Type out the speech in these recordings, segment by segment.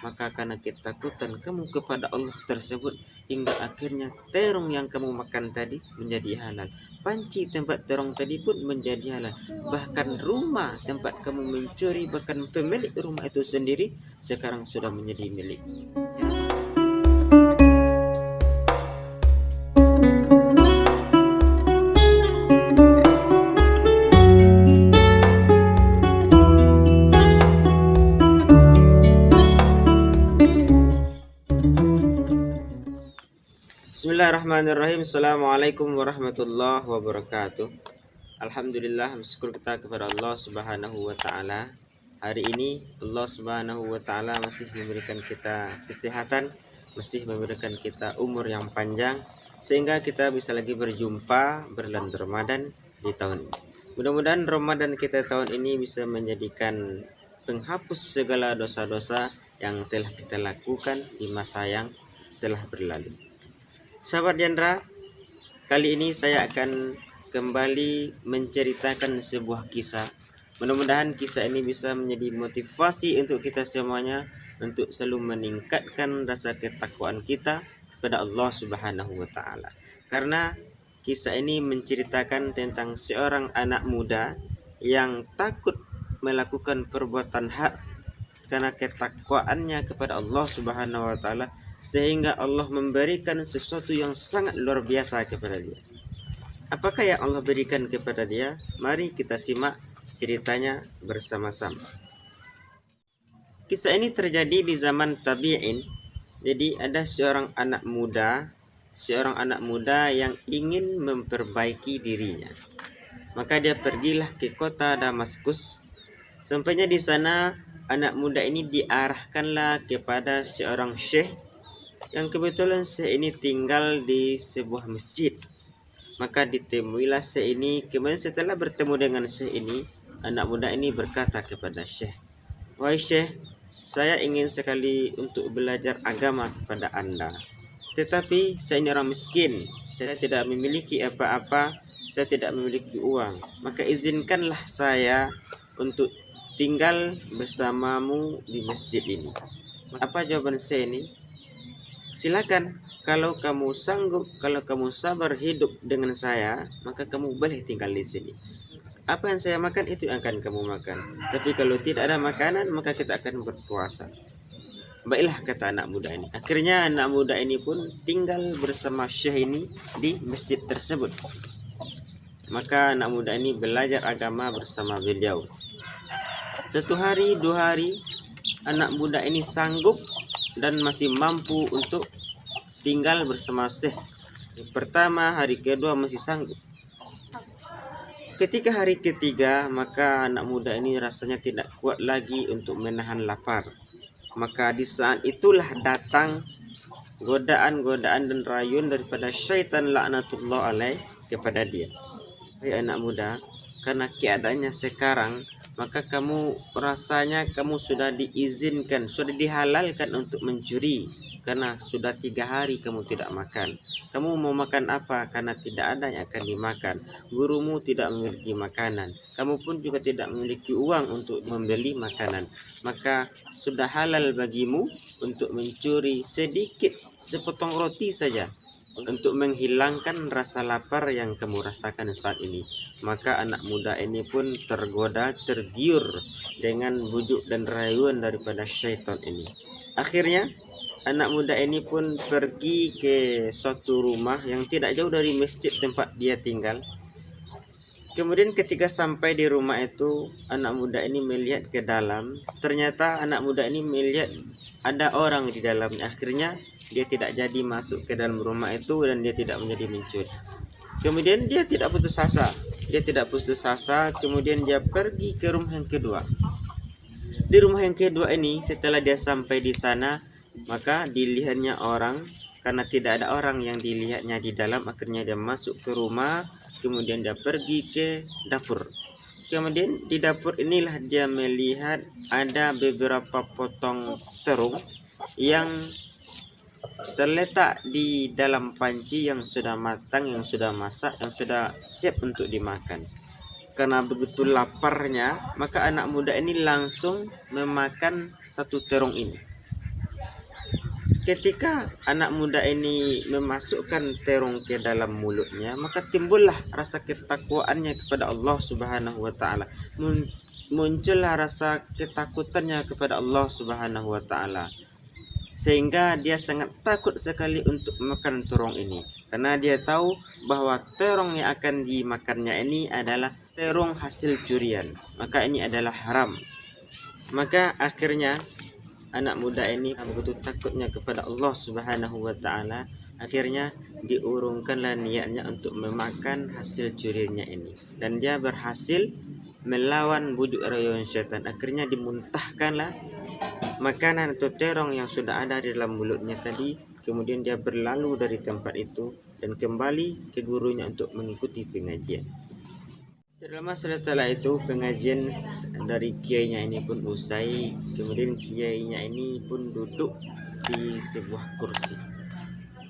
maka karena ketakutan kamu kepada Allah tersebut, hingga akhirnya terong yang kamu makan tadi menjadi halal, panci tempat terong tadi pun menjadi halal, bahkan rumah tempat kamu mencuri, bahkan pemilik rumah itu sendiri sekarang sudah menjadi milik. Bismillahirrahmanirrahim. Assalamualaikum warahmatullahi wabarakatuh. Alhamdulillah, bersyukur kita kepada Allah Subhanahu wa taala. Hari ini Allah Subhanahu wa taala masih memberikan kita kesehatan, masih memberikan kita umur yang panjang sehingga kita bisa lagi berjumpa berbulan Ramadan di tahun ini. Mudah-mudahan Ramadan kita tahun ini bisa menjadikan penghapus segala dosa-dosa yang telah kita lakukan di masa yang telah berlalu. Sahabat Jandra, kali ini saya akan kembali menceritakan sebuah kisah. Mudah-mudahan kisah ini bisa menjadi motivasi untuk kita semuanya untuk selalu meningkatkan rasa ketakwaan kita kepada Allah Subhanahu wa taala. Karena kisah ini menceritakan tentang seorang anak muda yang takut melakukan perbuatan hak karena ketakwaannya kepada Allah Subhanahu wa taala, sehingga Allah memberikan sesuatu yang sangat luar biasa kepada dia. Apakah yang Allah berikan kepada dia? Mari kita simak ceritanya bersama-sama. Kisah ini terjadi di zaman tabi'in. Jadi ada seorang anak muda yang ingin memperbaiki dirinya. Maka dia pergilah ke kota Damaskus. Sampainya di sana, anak muda ini diarahkanlah kepada seorang syekh yang kebetulan syekh ini tinggal di sebuah masjid. Maka ditemuilah syekh ini. Kemudian setelah bertemu dengan syekh ini, anak muda ini berkata kepada syekh, "Wahai syekh, saya ingin sekali untuk belajar agama kepada Anda. Tetapi saya ini orang miskin, saya tidak memiliki apa-apa, saya tidak memiliki uang. Maka izinkanlah saya untuk tinggal bersamamu di masjid ini." Apa jawaban syekh ini? "Silakan, kalau kamu sanggup, kalau kamu sabar hidup dengan saya, maka kamu boleh tinggal di sini. Apa yang saya makan itu yang akan kamu makan. Tapi kalau tidak ada makanan, maka kita akan berpuasa." Baiklah, kata anak muda ini. Akhirnya anak muda ini pun tinggal bersama syekh ini di masjid tersebut. Maka anak muda ini belajar agama bersama beliau. 1 hari, 2 hari, anak muda ini sanggup dan masih mampu untuk tinggal bersama syekh. Pertama, hari kedua masih sanggup. Ketika hari ketiga, maka anak muda ini rasanya tidak kuat lagi untuk menahan lapar. Maka di saat itulah datang godaan-godaan dan rayuan daripada syaitan laknatullah alaih kepada dia. "Hai anak muda, karena keadaannya sekarang, maka kamu rasanya kamu sudah diizinkan, sudah dihalalkan untuk mencuri. Karena sudah 3 hari kamu tidak makan. Kamu mau makan apa? Karena tidak ada yang akan dimakan. Gurumu tidak memiliki makanan. Kamu pun juga tidak memiliki uang untuk membeli makanan. Maka sudah halal bagimu untuk mencuri sedikit, sepotong roti saja, untuk menghilangkan rasa lapar yang kamu rasakan saat ini." Maka anak muda ini pun tergoda, tergiur dengan bujuk dan rayuan daripada syaitan ini. Akhirnya anak muda ini pun pergi ke suatu rumah yang tidak jauh dari masjid tempat dia tinggal. Kemudian ketika sampai di rumah itu, anak muda ini melihat ke dalam. Ternyata anak muda ini melihat ada orang di dalamnya. Akhirnya dia tidak jadi masuk ke dalam rumah itu dan dia tidak menjadi mencuri. Kemudian dia tidak putus asa. Kemudian dia pergi ke rumah yang kedua. Di rumah yang kedua ini, setelah dia sampai di sana, maka dilihatnya orang. Karena tidak ada orang yang dilihatnya di dalam, akhirnya dia masuk ke rumah. Kemudian dia pergi ke dapur. Kemudian di dapur inilah dia melihat ada beberapa potong terung yang terletak di dalam panci yang sudah matang, yang sudah masak, yang sudah siap untuk dimakan. Karena begitu laparnya, maka anak muda ini langsung memakan 1 terung ini. Ketika anak muda ini memasukkan terong ke dalam mulutnya, maka timbullah rasa ketakwaannya kepada Allah Subhanahu wa taala. Muncullah rasa ketakutannya kepada Allah Subhanahu wa taala. Sehingga dia sangat takut sekali untuk makan terong ini, karena dia tahu bahwa terong yang akan dimakannya ini adalah terong hasil curian, maka ini adalah haram. Maka akhirnya anak muda ini begitu takutnya kepada Allah Subhanahu wa taala, akhirnya diurungkanlah niatnya untuk memakan hasil curiannya ini, dan dia berhasil melawan bujuk rayuan syaitan. Akhirnya dimuntahkanlah makanan atau terong yang sudah ada di dalam mulutnya tadi. Kemudian dia berlalu dari tempat itu dan kembali ke gurunya untuk mengikuti pengajian. Lama setelah itu pengajian dari kiainya ini pun usai. Kemudian kiainya ini pun duduk di sebuah kursi.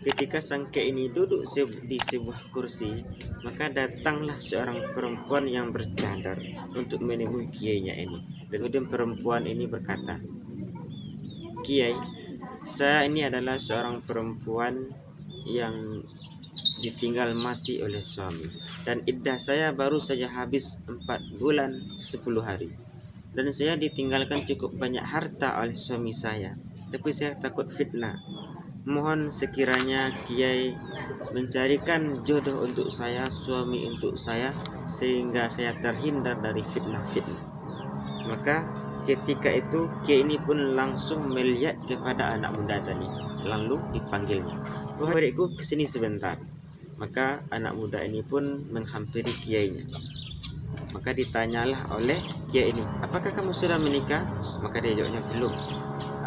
Ketika sang kiai ini duduk di sebuah kursi, maka datanglah seorang perempuan yang bercadar untuk menemui kiainya ini. Dan kemudian perempuan ini berkata, "Kiai, saya ini adalah seorang perempuan yang ditinggal mati oleh suami, dan iddah saya baru saja habis 4 bulan 10 hari, dan saya ditinggalkan cukup banyak harta oleh suami saya, tapi saya takut fitnah. Mohon sekiranya Kiai mencarikan jodoh untuk saya, suami untuk saya, sehingga saya terhindar dari fitnah-fitnah." Maka ketika itu Kiai ini pun langsung melihat kepada anak muda tadi, lalu dipanggilnya, "Wahai adikku, kesini sebentar." Maka anak muda ini pun menghampiri kiainya. Maka ditanyalah oleh kiai ini, "Apakah kamu sudah menikah?" Maka dia jawabnya, "Belum."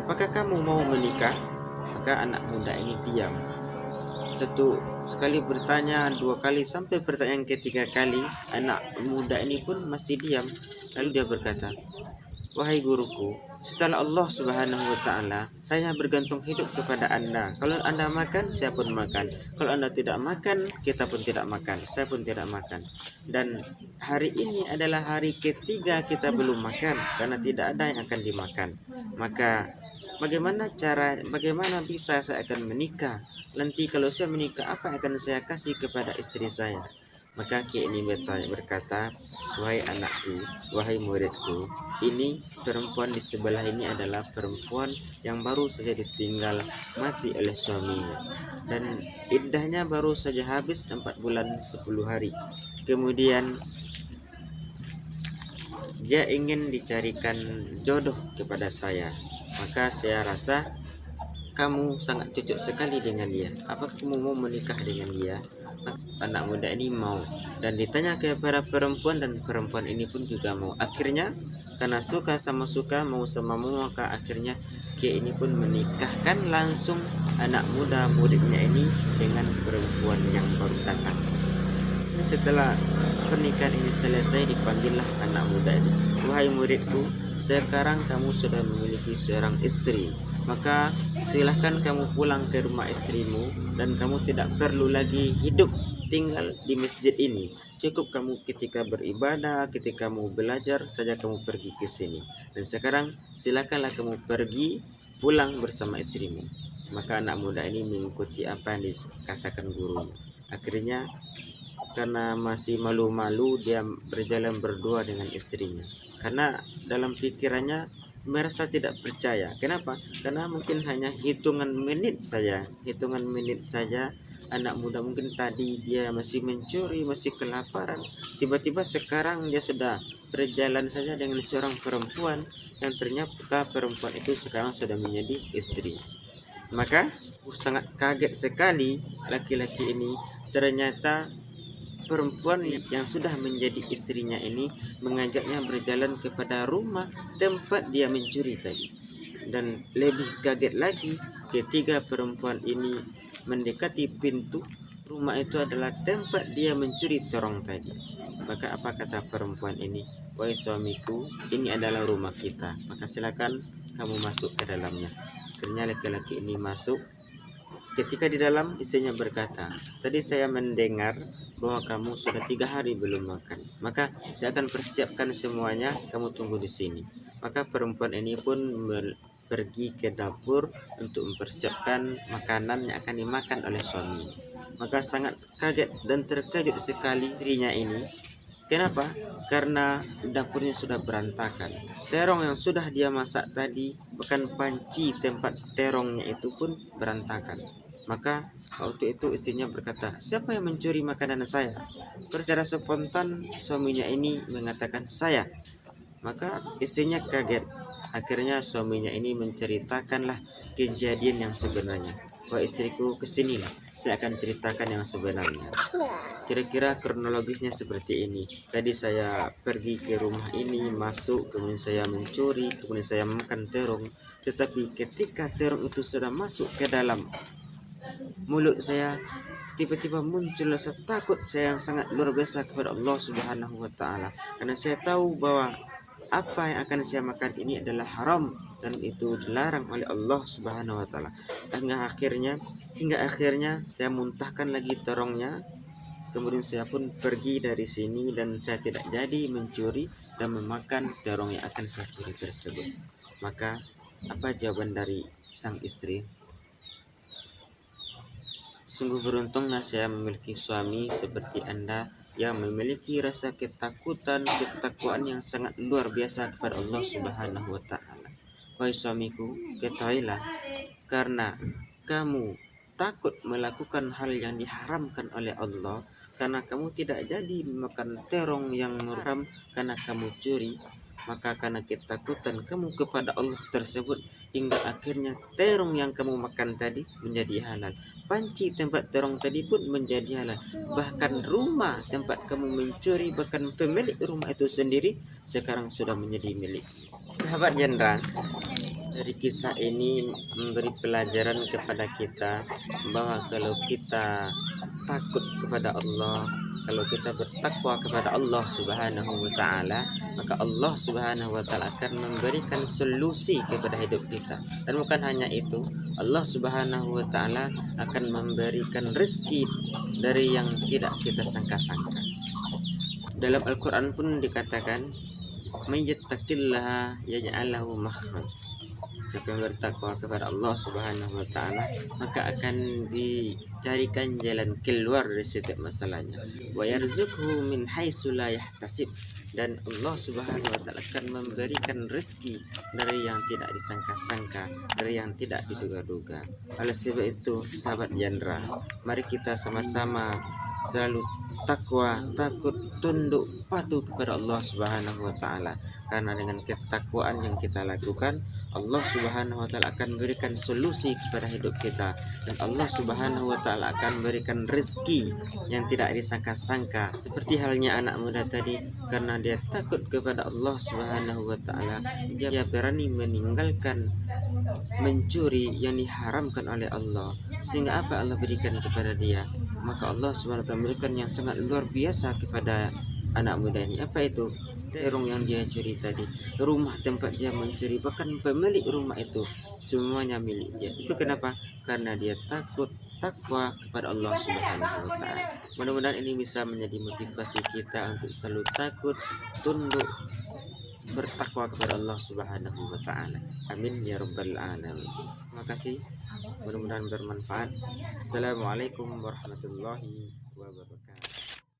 "Apakah kamu mau menikah?" Maka anak muda ini diam. Satu sekali bertanya, 2 kali, sampai pertanyaan ketiga kali anak muda ini pun masih diam. Lalu dia berkata, "Wahai guruku, setelah Allah Subhanahu wa taala, saya bergantung hidup kepada Anda. Kalau Anda makan, saya pun makan. Kalau Anda tidak makan, kita pun tidak makan. Saya pun tidak makan. Dan hari ini adalah hari ketiga kita belum makan, karena tidak ada yang akan dimakan. Maka bagaimana bisa saya akan menikah? Nanti kalau saya menikah, apa yang akan saya kasih kepada istri saya?" Maka kiai ini berkata, "Wahai anakku, wahai muridku, ini perempuan di sebelah ini adalah perempuan yang baru saja ditinggal mati oleh suaminya, dan iddahnya baru saja habis 4 bulan 10 hari. Kemudian dia ingin dicarikan jodoh kepada saya. Maka saya rasa kamu sangat cocok sekali dengan dia. Apakah kamu mau menikah dengan dia?" Anak muda ini mau, dan ditanya kepada perempuan, dan perempuan ini pun juga mau. Akhirnya karena suka sama suka, mau sama mau, maka akhirnya kiai ini pun menikahkan langsung anak muda muridnya ini dengan perempuan yang baru datang. Setelah pernikahan ini selesai, dipanggillah anak muda ini, "Wahai muridku, sekarang kamu sudah memiliki seorang istri, maka silahkan kamu pulang ke rumah istrimu, dan kamu tidak perlu lagi hidup tinggal di masjid ini. Cukup kamu ketika beribadah, ketika mau belajar saja kamu pergi ke sini. Dan sekarang silakanlah kamu pergi pulang bersama istrimu." Maka anak muda ini mengikuti apa yang dikatakan gurunya. Akhirnya karena masih malu-malu, dia berjalan berdua dengan istrinya, karena dalam pikirannya merasa tidak percaya. Kenapa? Karena mungkin hanya hitungan menit saja anak muda mungkin tadi dia masih mencuri, masih kelaparan, tiba-tiba sekarang dia sudah berjalan saja dengan seorang perempuan, yang ternyata perempuan itu sekarang sudah menjadi istri. Maka sangat kaget sekali laki-laki ini. Ternyata perempuan yang sudah menjadi istrinya ini mengajaknya berjalan kepada rumah tempat dia mencuri tadi. Dan lebih kaget lagi ketika perempuan ini mendekati pintu rumah itu adalah tempat dia mencuri terong tadi. Maka apa kata perempuan ini? "Wahai suamiku, ini adalah rumah kita, maka silakan kamu masuk ke dalamnya." Akhirnya laki-laki ini masuk. Ketika di dalam, istrinya berkata, "Tadi saya mendengar bahwa kamu sudah 3 hari belum makan. Maka saya akan persiapkan semuanya, kamu tunggu di sini." Maka perempuan ini pun pergi ke dapur untuk mempersiapkan makanan yang akan dimakan oleh suami. Maka sangat kaget dan terkejut sekali istrinya ini. Kenapa? Karena dapurnya sudah berantakan. Terong yang sudah dia masak tadi, bahkan panci tempat terongnya itu pun berantakan. Maka waktu itu istrinya berkata, siapa yang mencuri makanan saya? Secara spontan suaminya ini mengatakan, saya. Maka istrinya kaget. Akhirnya suaminya ini menceritakanlah kejadian yang sebenarnya. Wah istriku, kesinilah, saya akan ceritakan yang sebenarnya. Kira-kira kronologisnya seperti ini. Tadi saya pergi ke rumah ini, masuk, kemudian saya mencuri, kemudian saya makan terong. Tetapi ketika terong itu sudah masuk ke dalam mulut saya, tiba-tiba muncul rasa takut saya yang sangat luar biasa kepada Allah Subhanahu wa Ta'ala. Karena saya tahu bahwa apa yang akan saya makan ini adalah haram dan itu dilarang oleh Allah Subhanahu wa Ta'ala. Hingga akhirnya saya muntahkan lagi terongnya. Kemudian saya pun pergi dari sini dan saya tidak jadi mencuri dan memakan terong yang akan saya curi tersebut. Maka apa jawaban dari sang istri? Sungguh beruntunglah saya memiliki suami seperti Anda yang memiliki rasa ketakutan, ketakwaan yang sangat luar biasa kepada Allah Subhanahu wa Ta'ala. Wahai suamiku, ketahuilah, karena kamu takut melakukan hal yang diharamkan oleh Allah, karena kamu tidak jadi makan terong yang haram karena kamu curi, maka karena ketakutan kamu kepada Allah tersebut, hingga akhirnya terong yang kamu makan tadi menjadi halal, panci tempat terong tadi pun menjadi halal, bahkan rumah tempat kamu mencuri, bahkan pemilik rumah itu sendiri sekarang sudah menjadi milik. Sahabat Jendral, dari kisah ini memberi pelajaran kepada kita bahwa kalau kita takut kepada Allah, kalau kita bertakwa kepada Allah Subhanahu wa Ta'ala, maka Allah Subhanahu wa Ta'ala akan memberikan solusi kepada hidup kita. Dan bukan hanya itu, Allah Subhanahu wa Ta'ala akan memberikan rezeki dari yang tidak kita sangka-sangka. Dalam Al-Quran pun dikatakan, "May yattaqillaha yaj'al lahu makhraj." Siapa yang bertakwa kepada Allah Subhanahu wa Ta'ala, maka akan dicarikan jalan keluar dari setiap masalahnya. Wa yarzuqhu min haitsu la yahtasib, dan Allah Subhanahu wa Ta'ala akan memberikan rezeki dari yang tidak disangka-sangka, dari yang tidak diduga-duga. Oleh sebab itu, sahabat Jandra, mari kita sama-sama selalu takwa, takut, tunduk, patuh kepada Allah Subhanahu wa Ta'ala. Karena dengan ketakwaan yang kita lakukan, Allah Subhanahu wa Ta'ala akan berikan solusi kepada hidup kita, dan Allah Subhanahu wa Ta'ala akan berikan rezeki yang tidak disangka-sangka. Seperti halnya anak muda tadi, karena dia takut kepada Allah Subhanahu wa Ta'ala, dia berani meninggalkan mencuri yang diharamkan oleh Allah, sehingga apa Allah berikan kepada dia? Maka Allah Subhanahu wa Ta'ala memberikan yang sangat luar biasa kepada anak muda ini. Apa itu? Terong yang dia curi tadi, rumah tempat dia mencuri, bahkan pemilik rumah itu semuanya milik dia. Itu kenapa? Karena dia takwa kepada Allah Subhanahu wa Ta'ala. Mudah-mudahan ini bisa menjadi motivasi kita untuk selalu takut, tunduk, bertakwa kepada Allah Subhanahu wa Ta'ala. Amin ya rabbal alamin. Terima kasih. Mudah-mudahan bermanfaat. Assalamualaikum warahmatullahi wabarakatuh.